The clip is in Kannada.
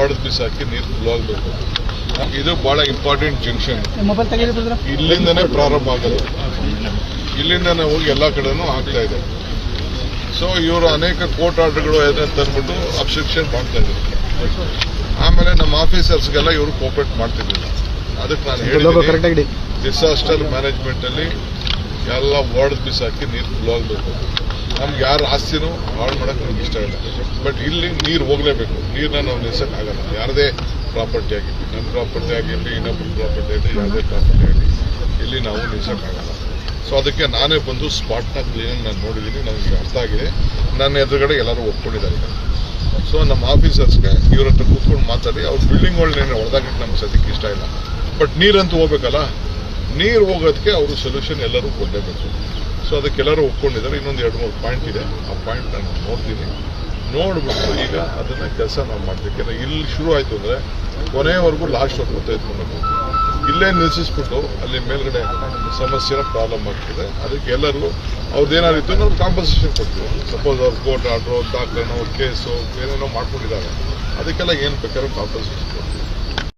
ಒಡೆದು ಬಿಸಾಕಿ ನೀರು ಫ್ಲೋ ಆಗಬೇಕು. ಇದು ಬಹಳ ಇಂಪಾರ್ಟೆಂಟ್ ಜಂಕ್ಷನ್. ಇಲ್ಲಿಂದನೇ ಪ್ರಾರಂಭ ಆಗೋದು, ಇಲ್ಲಿಂದನೇ ಹೋಗಿ ಎಲ್ಲ ಕಡೆನೂ ಆಗ್ತಾ ಇದೆ. ಸೊ ಇವರು ಅನೇಕ ಕೋರ್ಟ್ ಆರ್ಡರ್ಗಳು ಏನೇನು ತಂದ್ಬಿಟ್ಟು ಅಬ್ಸ್ಟ್ರಕ್ಷನ್ ಮಾಡ್ತಾ ಇದ್ದಾರೆ. ಆಮೇಲೆ ನಮ್ಮ ಆಫೀಸರ್ಸ್ಗೆಲ್ಲ ಇವರು ಕೋಪರೇಟ್ ಮಾಡ್ತಿರ್ಲಿಲ್ಲ. ಅದಕ್ಕೆ ನಾನು ಹೇಳಿದ್ದೀನಿ, ಡಿಸಾಸ್ಟರ್ ಮ್ಯಾನೇಜ್ಮೆಂಟ್ ಅಲ್ಲಿ ಎಲ್ಲ ಒಡೆದು ಬಿಸಾಕಿ ನೀರು ಫ್ಲೋ ಆಗಬೇಕು. ನಮ್ಗೆ ಯಾರ ಆಸ್ತಿನೂ ಹಾಳು ಮಾಡೋಕ್ಕೆ ನಮ್ಗೆ ಇಷ್ಟ ಇಲ್ಲ. ಬಟ್ ಇಲ್ಲಿ ನೀರು ಹೋಗಲೇಬೇಕು. ನೀರನ್ನ ನಾವು ನಿಲ್ಸೋಕ್ಕಾಗಲ್ಲ. ಯಾರದೇ ಪ್ರಾಪರ್ಟಿ ಆಗಿರಲಿ, ನಮ್ಮ ಪ್ರಾಪರ್ಟಿ ಆಗಿರಲಿ, ಇನ್ನೊಬ್ಬರ ಪ್ರಾಪರ್ಟಿ ಆಗಲಿ, ಯಾವುದೇ ಪ್ರಾಪರ್ಟಿ ಆಗಲಿ, ಇಲ್ಲಿ ನಾವು ನಿಲ್ಸೋಕ್ಕಾಗಲ್ಲ. ಸೊ ಅದಕ್ಕೆ ನಾನೇ ಬಂದು ಸ್ಪಾಟ್ನ ಕ್ಲೀನಾಗಿ ನಾನು ನೋಡಿದ್ದೀನಿ, ನನಗೆ ಅರ್ಥ ಆಗಿದೆ. ನನ್ನ ಎದುರುಗಡೆ ಎಲ್ಲರೂ ಒಪ್ಕೊಂಡಿದ್ದಾರೆ. ಸೊ ನಮ್ಮ ಆಫೀಸರ್ಸ್ಗೆ ಇವ್ರ ಹತ್ರ ಕೂತ್ಕೊಂಡು ಮಾತಾಡಿ ಅವ್ರ ಬಿಲ್ಡಿಂಗ್ಗಳನ್ನೇನು ಹೊಡೆದಾಕಕ್ಕೆ ನಮ್ಗೆ ಸದ್ಯಕ್ಕೆ ಇಷ್ಟ ಇಲ್ಲ. ಬಟ್ ನೀರಂತೂ ಹೋಗ್ಬೇಕಲ್ಲ, ನೀರು ಹೋಗೋದಕ್ಕೆ ಅವರು ಸೊಲ್ಯೂಷನ್ ಎಲ್ಲರೂ ಕೊಡಲೇಬೇಕು. ಸೊ ಅದಕ್ಕೆಲ್ಲರೂ ಒಪ್ಕೊಂಡಿದ್ದಾರೆ. ಇನ್ನೊಂದು 2-3 ಪಾಯಿಂಟ್ ಇದೆ. ಆ ಪಾಯಿಂಟ್ ನಾನು ನೋಡ್ತೀನಿ. ನೋಡ್ಬಿಟ್ಟು ಈಗ ಅದನ್ನ ಕೆಲಸ ನಾವು ಮಾಡ್ತೀವಿ. ಯಾಕಂದ್ರೆ ಇಲ್ಲಿ ಶುರು ಆಯಿತು ಅಂದರೆ ಕೊನೆಯವರೆಗೂ ಲಾಸ್ಟ್ ಹೊತ್ತು ಎತ್ಕೊಂಡು ಇಲ್ಲೇ ನಿಲ್ಲಿಸ್ಬಿಟ್ಟು ಅಲ್ಲಿ ಮೇಲ್ಗಡೆ ಸಮಸ್ಯೆನ ಪ್ರಾಬ್ಲಮ್ ಆಗ್ತಿದೆ. ಅದಕ್ಕೆ ಎಲ್ಲರೂ ಅವ್ರದ್ದೇನಾಗಿತ್ತು ನಾವು ಕಾಂಪನ್ಸೇಷನ್ ಕೊಡ್ತೀವಿ. ಸಪೋಸ್ ಅವ್ರ ಕೋರ್ಟ್ ಆರ್ಡ್ರು, ದಾಖಲೆನೋ, ಕೇಸು ಏನೇನೋ ಮಾಡ್ಕೊಂಡಿದ್ದಾರೆ, ಅದಕ್ಕೆಲ್ಲ ಏನು ಬೇಕಾದ್ರೂ ಕಾಂಪನ್ಸೇಷನ್ ಕೊಡ್ತೀವಿ.